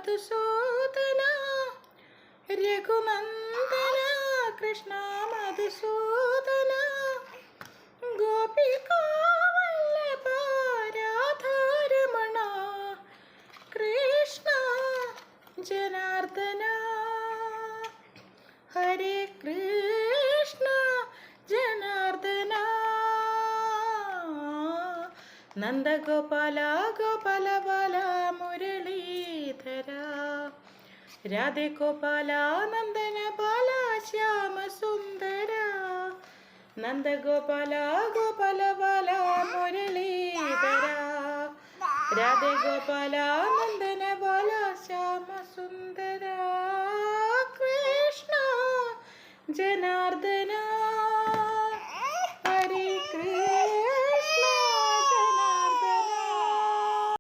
Madhusudana Raghunandana Krishna Madhusudana Gopika Vallabha Radharamana Krishna Janardhana Hare Krishna Janardhana നന്ദഗോപാല Gopala Bala Muralidhara Radhe Gopala Nandana Bala Shyama Sundara നന്ദഗോപാല Gopala Bala Muralidhara Radhe Gopala Nandana Bala Shyama Sundara Krishna Janardhana